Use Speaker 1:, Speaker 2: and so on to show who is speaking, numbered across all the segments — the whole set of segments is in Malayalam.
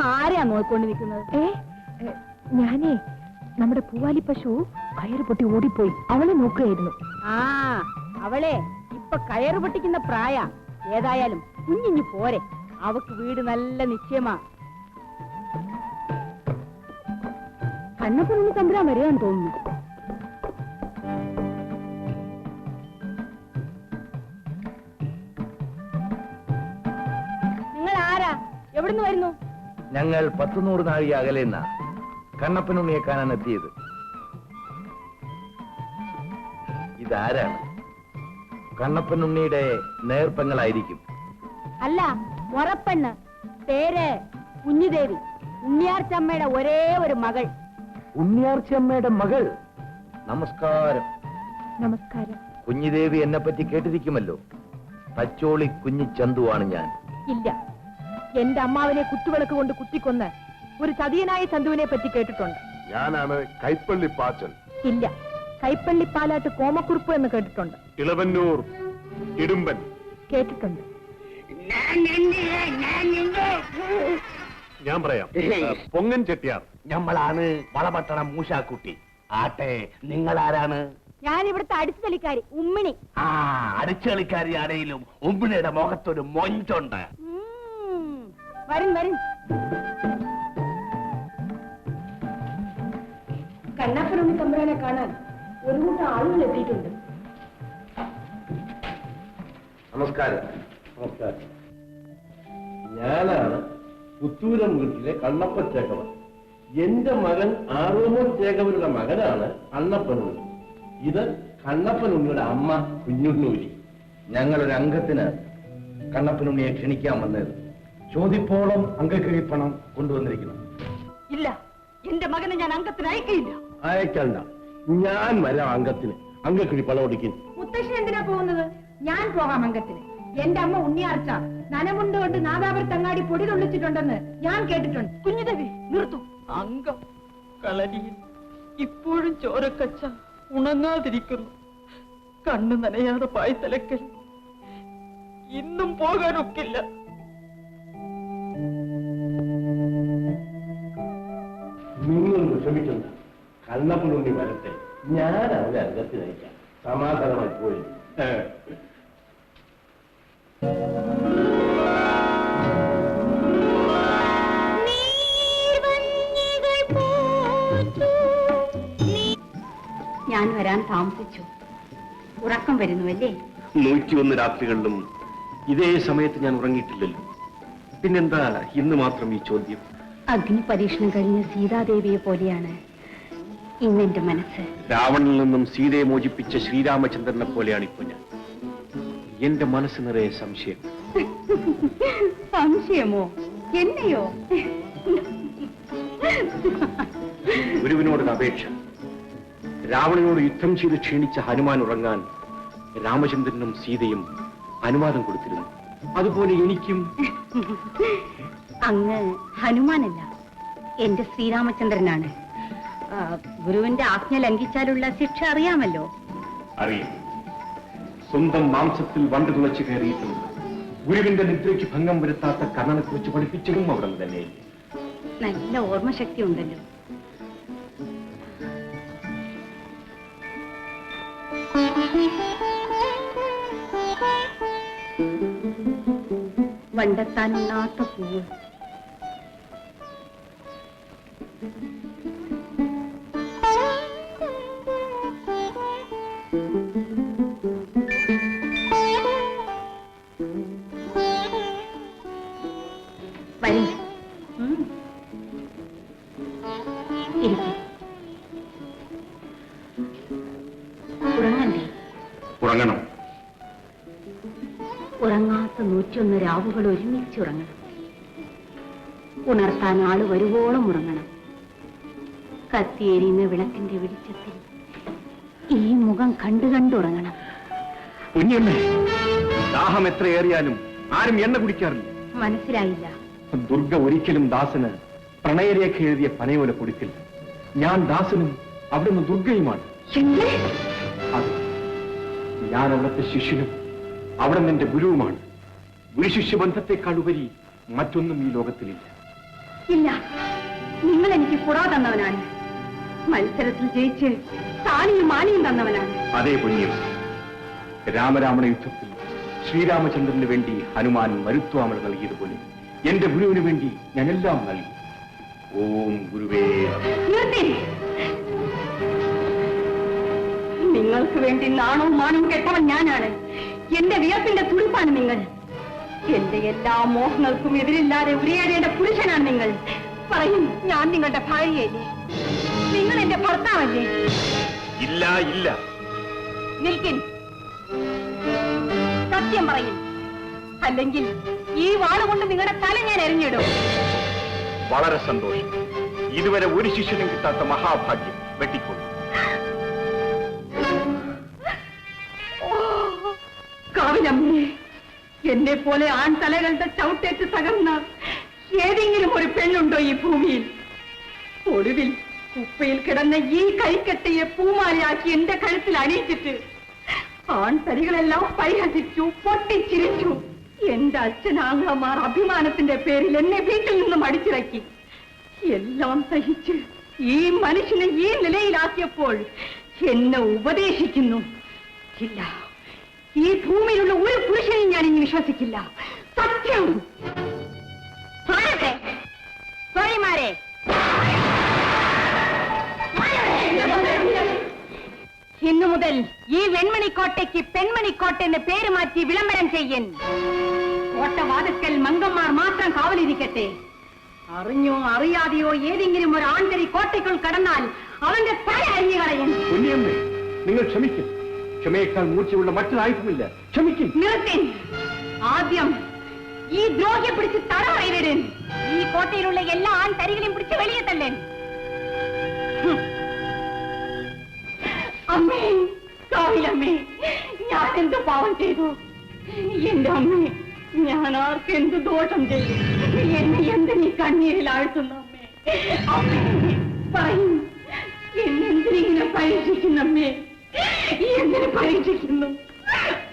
Speaker 1: ആരെയാ നോക്കിക്കൊണ്ട് നിൽക്കുന്നത്?
Speaker 2: ഞാനേ നമ്മുടെ പൂവാലി പശു കയറ് പൊട്ടി ഓടിപ്പോയി, അവളെ നോക്കുകയായിരുന്നു.
Speaker 1: ആ, അവളെ ഇപ്പൊ കയറ് പൊട്ടിക്കുന്ന പ്രായ. ഏതായാലും കുഞ്ഞിഞ്ഞു പോരെ, അവക്ക് വീട് നല്ല നിശ്ചയമാ. കണ്ണപ്പനൊന്ന് തമ്പുരാൻ വരികയെന്ന് തോന്നുന്നു. നിങ്ങൾ ആരാ? എവിടുന്ന് വരുന്നു?
Speaker 3: ഞങ്ങൾ 10-100 നാഴിക അകലെന്ന കണ്ണപ്പനുണ്ണിയെ കാണാൻ എത്തിയത്. ഇതാരാണ്? കണ്ണപ്പനുണ്ണിയുടെ നേർപ്പെങ്ങളായിരിക്കും.
Speaker 1: അല്ല, ഉറപ്പെണ്ണ്. പേര് കുഞ്ഞിദേവി, ഉണ്ണിയാർച്ചമ്മയുടെ ഒരേ ഒരു മകൾ.
Speaker 3: ഉണ്ണിയാർച്ചമ്മയുടെ മകൾ? നമസ്കാരം.
Speaker 2: നമസ്കാരം.
Speaker 3: കുഞ്ഞിദേവി എന്നെ പറ്റി കേട്ടിരിക്കുമല്ലോ. തച്ചോളി കുഞ്ഞിച്ചന്തുവാണ് ഞാൻ.
Speaker 1: ഇല്ല, എന്റെ അമ്മാവിനെ കുത്തുവിളക്ക് കൊണ്ട് കുത്തിക്കൊന്ന് ഒരു ചതിയനായ ചന്തുവിനെ പറ്റി കേട്ടിട്ടുണ്ട്.
Speaker 4: ഞാനാണ് കൈപ്പള്ളി പാച്ചൻ.
Speaker 1: ഇല്ല, കൈപ്പള്ളി പാലാട്ട് കോമക്കുറുപ്പ് എന്ന് കേട്ടിട്ടുണ്ട്.
Speaker 4: ഇളവന്നൂർ ഇടുമ്പൻ
Speaker 1: കേട്ടിട്ടുണ്ട്.
Speaker 4: ഞാൻ പറയാം. പൊങ്ങൻ ചെട്ടിയാർ.
Speaker 3: ഞമ്മളാണ് വളപട്ടണം മൂശാക്കുട്ടി. ആട്ടെ, നിങ്ങൾ ആരാണ്?
Speaker 1: ഞാൻ ഇവിടുത്തെ അടിച്ചുതലിക്കാരി ഉമ്മിണി.
Speaker 3: ആ, അടിച്ചുകളിക്കാരി ആണെങ്കിലും ഉമ്മിണിയുടെ മുഖത്തൊരു മൊഞ്ചുണ്ട്.
Speaker 1: വരും വരും. കണ്ണപ്പനുണ്ണി തമ്പുരാനെ കാണാൻ ഒരു കൂട്ടം ആളുകൾ എത്തിയിട്ടുണ്ട്.
Speaker 3: നമസ്കാരം. നമസ്കാരം. ഞാനാണ് പുത്തൂരം വീട്ടിലെ കണ്ണപ്പ ചേകവൻ. എന്റെ മകൻ ആറോമോൻ ചേകവരുടെ മകനാണ് കണ്ണപ്പനുണ്ണി. ഇത് കണ്ണപ്പനുണ്ണിയുടെ അമ്മ കുഞ്ഞുണ്ണൂരി. ഞങ്ങളൊരു അംഗത്തിന് കണ്ണപ്പനുണ്ണിയെ ക്ഷണിക്കാൻ വന്നത്. ചോദിപ്പോളം അംഗക്കിഴിപ്പണം കൊണ്ടുവന്നിരിക്കുന്നു.
Speaker 1: ഇല്ല, എന്റെ മകനെ ഞാൻ അംഗത്തിന് അയക്കില്ല.
Speaker 4: അയക്കണ്ട, ഞാൻ വരാം അംഗത്തിന്. അംഗക്കിഴി പണം ഒടിക്കും.
Speaker 1: മുത്തശ്ശൻ എന്തിനാ പോകുന്നത്? ഞാൻ പോകാം അംഗത്തിന്. എന്റെ അമ്മ ഉണ്ണിയാർച്ച നനമുണ്ട് കൊണ്ട് നാദാപുരത്തങ്ങാടി പൊടി തൊള്ളിച്ചിട്ടുണ്ടെന്ന് ഞാൻ കേട്ടിട്ടുണ്ട്. കുഞ്ഞുദേവി, നിർത്തു.
Speaker 5: അംഗം കളരിയിൽ ഇപ്പോഴും ചോരക്കച്ച ഉണങ്ങാതിരിക്കുന്നു. കണ്ണു നനയാതെ പായ്ത്തലക്കൽ. ഇന്നും പോകാനൊക്കില്ല.
Speaker 4: നിങ്ങൾ വിഷമിക്കണ്ട, കണ്ണപ്പനുണ്ണി വരട്ടെ. ഞാൻ അവരെ അംഗത്തിന് അയക്കാം. സമാധാനമായി പോയി.
Speaker 1: ഞാൻ വരാൻ താമസിച്ചു. ഉറക്കം വരുന്നുവല്ലേ?
Speaker 6: 101 രാത്രികളിലും ഇതേ സമയത്ത് ഞാൻ ഉറങ്ങിയിട്ടില്ലല്ലോ. പിന്നെന്താ ഇന്ന് മാത്രം ഈ ചോദ്യം?
Speaker 1: അഗ്നി പരീക്ഷണം കഴിഞ്ഞ സീതാദേവിയെ പോലെയാണ് ഇന്നെന്റെ മനസ്സ്.
Speaker 6: രാവണനിൽ നിന്നും സീതയെ മോചിപ്പിച്ച ശ്രീരാമചന്ദ്രനെ പോലെയാണ് ഇപ്പൊ ഞാൻ. എന്റെ മനസ്സ് നിറയെ സംശയം.
Speaker 1: സംശയമോ? എന്നെയോ?
Speaker 6: ഗുരുവിനോടൊരു അപേക്ഷ. രാവണനോട് യുദ്ധം ചെയ്ത് ക്ഷീണിച്ച ഹനുമാൻ ഉറങ്ങാൻ രാമചന്ദ്രനും സീതയും അനുവാദം കൊടുത്തിരുന്നു. അതുപോലെ എനിക്കും.
Speaker 1: അങ്ങ് ഹനുമാനല്ല, എന്റെ ശ്രീരാമചന്ദ്രനാണ്. ഗുരുവിന്റെ ആജ്ഞ ലംഘിച്ചാലുള്ള ശിക്ഷ അറിയാമല്ലോ.
Speaker 6: അറിയാം. സ്വന്തം മാംസത്തിൽ വണ്ട് തുളച്ചു കയറിയിട്ടുണ്ട്. ഗുരുവിന്റെ നിദ്രയ്ക്ക് ഭംഗം വരുത്താത്ത കർണനെ കുറിച്ച് പഠിപ്പിച്ചതും അവിടെ തന്നെ.
Speaker 1: നല്ല ഓർമ്മശക്തി ഉണ്ടല്ലോ. വണ്ടെത്താനുണ്ണാത്ത പൂവ്. വരും. ഉറങ്ങണ്ടേ?
Speaker 6: ഉറങ്ങണം.
Speaker 1: ഉറങ്ങാത്ത 101 രാവുകൾ ഒരുമിച്ചുറങ്ങണം. ഉണർത്താൻ ആള് വരുവോളം ഉറങ്ങണം. കത്തിയേരിയുന്ന വിളക്കിന്റെ വെളിച്ചത്തിൽ ഈ മുഖം കണ്ടുറങ്ങണം.
Speaker 6: കുഞ്ഞമ്മേ, ദാഹം എത്രയേറിയാലും ആരും എണ്ണ കുടിക്കാറില്ല.
Speaker 1: മനസ്സിലായില്ല.
Speaker 6: ദുർഗ ഒരിക്കലും ദാസന് പ്രണയരേഖ എഴുതിയ പനയോല കൊടുക്കില്ല. ഞാൻ ദാസനും അവിടുന്ന് ദുർഗയുമാണ്. അതെ, ഞാൻ അവിടുത്തെ ശിഷ്യനും അവിടെ നിന്റെ ഗുരുവുമാണ്. ഗുരുശിഷ്യ ബന്ധത്തെക്കാൾ ഉപരി മറ്റൊന്നും ഈ ലോകത്തിലില്ല.
Speaker 1: ഇല്ല, നിങ്ങൾ എനിക്ക് പുറ തന്നവനാണ്. മത്സരത്തിൽ ജയിച്ച് താനിയും മാനിയും തന്നവനാണ്.
Speaker 6: അതേ പുണ്യം. രാമരാവണ യുദ്ധത്തിൽ ശ്രീരാമചന്ദ്രന് വേണ്ടി ഹനുമാൻ മരുത്വാമല നൽകിയതുപോലെ എന്റെ ഗുരുവിന് വേണ്ടി ഞാനെല്ലാം നൽകി. ഓം ഗുരുവേ
Speaker 1: നിർത്തി. നിങ്ങൾക്ക് വേണ്ടി നാണവും മാനവും കെട്ടവൻ ഞാനാണ്. എന്റെ വിയർപ്പിന്റെ തുടിപ്പാണ് നിങ്ങൾ. എന്റെ എല്ലാ മോഹങ്ങൾക്കും എതിരില്ലാതെ ഉരിയാടേണ്ട പുരുഷനാണ് നിങ്ങൾ. പറയും, ഞാൻ നിങ്ങളുടെ ഭാര്യയല്ലേ? നിങ്ങൾ എന്റെ ഭർത്താവല്ലേ?
Speaker 6: ഇല്ല ഇല്ല.
Speaker 1: നിൽക്കിൻ, സത്യം പറയും, അല്ലെങ്കിൽ ഈ വാളുകൊണ്ട് നിങ്ങളുടെ തല ഞാൻ എറിഞ്ഞിടും.
Speaker 6: വളരെ സന്തോഷം. ഇതുവരെ ഒരു ശിഷ്യനും കിട്ടാത്ത മഹാഭാഗ്യം. വെട്ടിക്കൊള്ളു.
Speaker 1: കാവിലമ്മേ, എന്നെ പോലെ ആൺതലകളുടെ ചവിട്ടേറ്റ് തകർന്ന ഏതെങ്കിലും ഒരു പെണ്ണുണ്ടോ ഈ ഭൂമിയിൽ? ഒടുവിൽ കുപ്പയിൽ കിടന്ന ഈ കൈക്കട്ടയെ പൂമാലയാക്കി എന്റെ കഴുത്തിൽ അണിയിച്ചിട്ട് ആൺതരികളെല്ലാം പരിഹസിച്ചു, പൊട്ടിച്ചിരിച്ചു. എന്റെ അച്ഛനാങ്ങളമാർ അഭിമാനത്തിന്റെ പേരിൽ എന്നെ വീട്ടിൽ നിന്നും അടിച്ചിറക്കി. എല്ലാം സഹിച്ച് ഈ മനുഷ്യനെ ഈ നിലയിലാക്കിയപ്പോൾ എന്നെ ഉപദേശിക്കുന്നു. ഇല്ല, ഈ ഭൂമിയിലുള്ള ഒരു പുരുഷനെയും ഞാൻ ഇനി വിശ്വസിക്കില്ല. സത്യം. ഇന്നു മുതൽ ഈ വെൺമണിക്കോട്ടയ്ക്ക് പെൺമണിക്കോട്ട എന്ന് പേര് മാറ്റി വിളംബരം ചെയ്യൻ. കോട്ടവാതിക്കൽ മംഗന്മാർ മാത്രം കാവലിരിക്കട്ടെ. അറിഞ്ഞോ അറിയാതെയോ ഏതെങ്കിലും ഒരു ആൺതരി കോട്ടയ്ക്കുൾ കടന്നാൽ അവന്റെ തല അരിഞ്ഞു കളയൻ.
Speaker 6: നിങ്ങൾ ക്ഷമിക്കും. ക്ഷമയേക്കാൾ മൂർച്ചയുള്ള മറ്റൊരു ആയുധമില്ല. ക്ഷമിക്കും.
Speaker 1: നിർത്തി. ആദ്യം ഈ ദ്രോഹിയെ പിടിച്ച് തടവറയിലിടൻ. ഈ കോട്ടയിലുള്ള എല്ലാ ആൺതരികളെയും പിടിച്ച് വെളിയെ തള്ളൻ. അമ്മേ, കാവിലമ്മേ, ഞാൻ എന്ത് പാവം ചെയ്തു? എന്റെ അമ്മേ, ഞാൻ ആർക്കെന്ത് ദോഷം ചെയ്തു? എന്നെ എന്തിനീ കണ്ണീരിൽ ആഴ്ത്തുന്നു? അമ്മേ, അമ്മേ പറയും, എന്നെന്തിനിങ്ങനെ പരീക്ഷിക്കുന്നമ്മേ? എന്തിനെ പരീക്ഷിക്കുന്നു?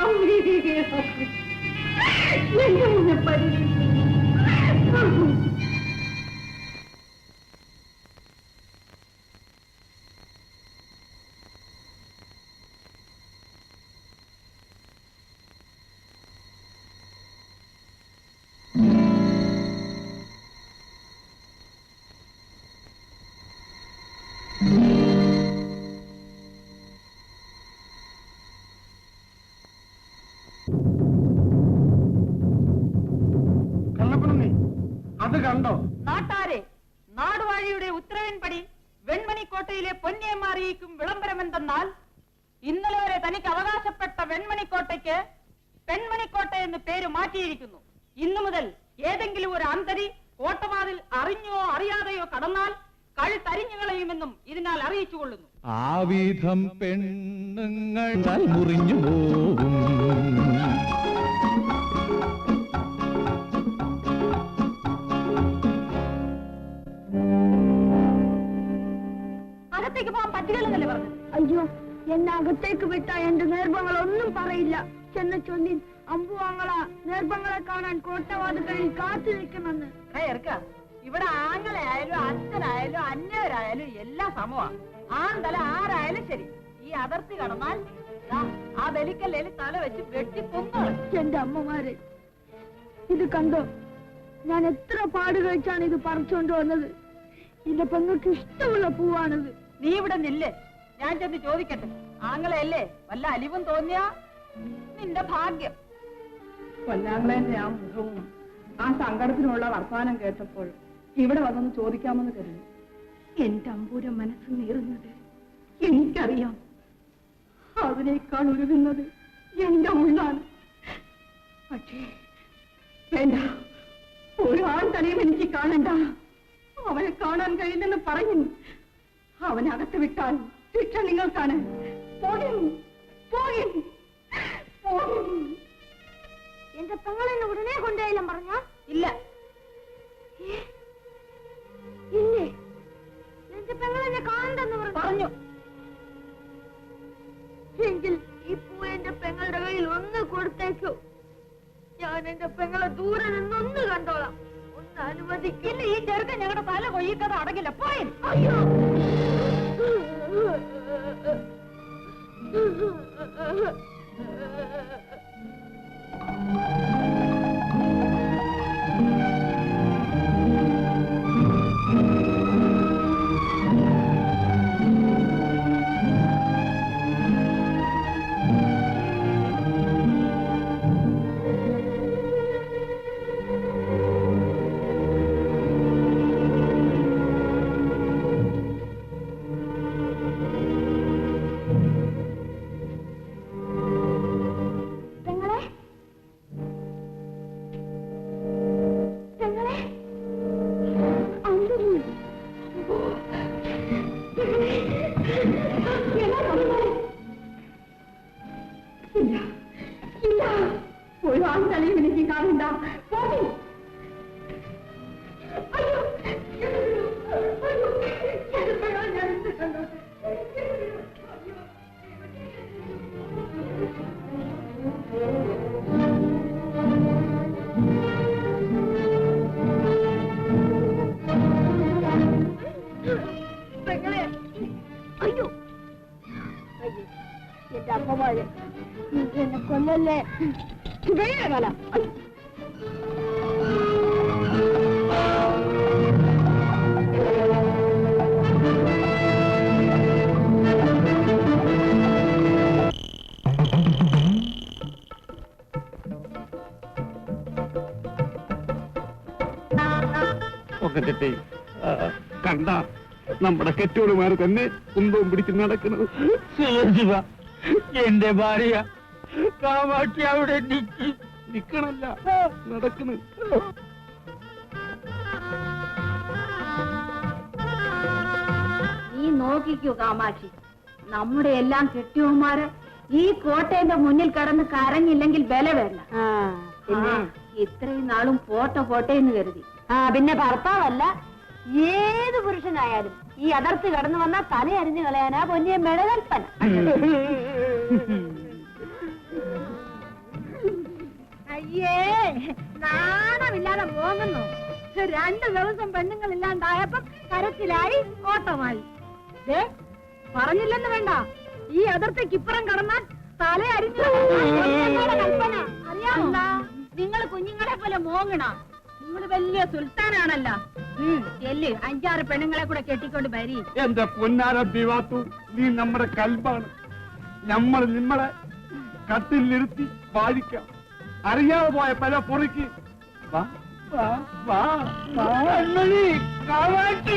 Speaker 1: അമ്മേ, എന്നെ പരീക്ഷിക്കുന്നു.
Speaker 4: അത് കണ്ടോ?
Speaker 5: നാട്ടാരെ, നാടുവാഴിയുടെ ഉത്തരവിൻപടി വെൺമണിക്കോട്ടയിലെ പൊന്നിയന്മാരിക്കും വിളംബരമെന്തെന്നാൽ, ഇന്നലെ വരെ തനിക്ക് അവകാശപ്പെട്ട വെൺമണിക്കോട്ടയ്ക്ക് പെൺമണിക്കോട്ട എന്ന് പേര് മാറ്റിയിരിക്കുന്നു. ഇന്നു മുതൽ ഏതെങ്കിലും ഒരു അന്തരി കോട്ടവാതിൽ അറിഞ്ഞോ അറിയാതെയോ കടന്നാൽ കഴുത്തരിഞ്ഞുകളയുമെന്നും ഇതിനാൽ അറിയിച്ചുകൊള്ളുന്നു.
Speaker 7: ആ വിധം പെണ്ണുങ്ങൾ മുറിഞ്ഞു പോകും.
Speaker 1: അകത്തേക്ക് പോകാൻ പറ്റുകയെന്നല്ലേ പറഞ്ഞു?
Speaker 2: അയ്യോ, എന്നെ അകത്തേക്ക് വിട്ട എന്റെ നേർഭങ്ങളൊന്നും പറയില്ല. ചെന്ന ചൊല്ലി അമ്പുവാങ്ങള നേർഭങ്ങളെ കാണാൻ കോട്ടവാതുകളിൽ കാത്തു നിൽക്കുമെന്ന്.
Speaker 5: ഇവിടെ ആങ്ങളായാലും അച്ഛനായാലും അന്യവരായാലും എല്ലാം സമമാ. ആന്തല ആരായാലും ശരി, ഈ അതിർത്തി കടന്നാൽ ആ ബലിക്കല്ലേൽ തല വെച്ച് വെട്ടിക്കൊന്നു.
Speaker 2: എന്റെ അമ്മമാരെ, ഇത് കണ്ടോ? ഞാൻ എത്ര പാട് കഴിച്ചാണ് ഇത് പറിച്ചോണ്ട് വന്നത്. എന്റെ പെങ്ങൾക്ക് ഇഷ്ടമുള്ള പൂവാണിത്.
Speaker 5: നീ ഇവിടെ നില്ലേ, ഞാൻ ചെന്ന് ചോദിക്കട്ടെ. ആങ്ങളയല്ലേ, വല്ല അലിവും തോന്നിയാ നിന്റെ ഭാഗ്യം.
Speaker 1: പൊന്നാങ്ങളെന്റെ ആ മുഖവും ആ സങ്കടത്തിനുള്ള വർത്തമാനം കേട്ടപ്പോൾ ഇവിടെ വന്നൊന്ന് ചോദിക്കാമെന്ന് കരുതി. എന്റെ അമ്പൂരം മനസ്സ് നീറുന്നത് എനിക്കറിയാം. അതിനേക്കാൾ ഉരുകുന്നത് എന്റെ ഉള്ളാണ്. പക്ഷേ വേണ്ട, ഒരു ആൺ തലയും എനിക്ക് കാണണ്ട. അവനെ കാണാൻ കഴിയില്ലെന്ന് പറഞ്ഞു അവനകത്ത് വിട്ടാൽ ശിക്ഷ നിങ്ങൾക്കാണ്.
Speaker 2: എന്റെ പെങ്ങളെന്നെ ഉടനെ കൊണ്ടുപോയില്ല പറഞ്ഞ?
Speaker 5: ഇല്ല.
Speaker 2: ഇല്ലേ, എന്റെ പെങ്ങളെന്നെ കാണണ്ടെന്ന്
Speaker 5: പറഞ്ഞു.
Speaker 2: എങ്കിൽ ഈ പൂ എന്റെ പെങ്ങളുടെ കയ്യിൽ ഒന്ന് കൊടുത്തേക്കൂ. ഞാൻ എന്റെ പെങ്ങളെ ദൂരെ നിന്നൊന്ന് കണ്ടോളാം. ഒന്ന് അനുവദിച്ചു.
Speaker 5: സമ്മതിക്കില്ല. ഈ ചെറുക്കൻ ഞങ്ങളുടെ തല കൊയ്യിക്കഥ അടങ്ങില്ല. പോയി.
Speaker 2: അയ്യോ
Speaker 1: ഒരു ആൺതലയും എനിക്ക് കാണണ്ട.
Speaker 2: അയ്യോ എന്റെ അമ്മമാര് എന്നെ കൊല്ലല്ലേ വേഗല.
Speaker 6: ഒക്കെ കണ്ട നമ്മുടെ കെട്ടോടുമാർ തന്നെ കുന്തവും പിടിച്ച് നടക്കുന്നത്. എന്റെ ഭാര്യ കാമാക്ഷി അവിടെ നിക്കണല്ല നടക്കുന്നു.
Speaker 1: നീ നോക്കിക്കൂ കാമാക്ഷി, നമ്മുടെ എല്ലാം കെട്ടിയവന്മാര് ഈ കോട്ടയുടെ മുന്നിൽ കടന്ന് കരഞ്ഞില്ലെങ്കിൽ വില വേണ്ട. പിന്നെ ഇത്രയും നാളും പോട്ടെന്ന് കരുതി.
Speaker 2: പിന്നെ ഭർത്താവല്ല ഏത് പുരുഷനായാലും ഈ അതിർത്തി കടന്നു വന്നാൽ തല അരിഞ്ഞു കളയാനാ പൊന്നിയെ മെടകൽപ്പന. അയ്യേ നാണമില്ലാതെ പോകുന്നു. 2 ദിവസം പെണ്ണുങ്ങളില്ലാണ്ടായപ്പം കരച്ചിലായി ഓട്ടമായി. പറഞ്ഞില്ലെന്ന് വേണ്ട, ഈ അതിർത്തിക്ക് ഇപ്പുറം കടന്നാൽ തല അരിഞ്ഞു കൽപ്പന. അറിയാമോ? നിങ്ങൾ കുഞ്ഞുങ്ങളെ പോലെ മോങ്ങണ. നിങ്ങൾ വലിയ സുൽത്താനാണല്ലോ. എല്ല് 5-6 പെണ്ണുങ്ങളെ കൂടെ കെട്ടിക്കൊണ്ട് വരി.
Speaker 6: എന്റെ പൊന്നാര ബിവാത്തു, നീ നമ്മുടെ കൽബാണ്. നമ്മൾ നിങ്ങളെ കത്തിൽ നിർത്തി വാഴിക്കാം. അറിയാതെ പോയ പല പൊറിക്ക് വാ വാ വാ വാ കാവാട്ടി.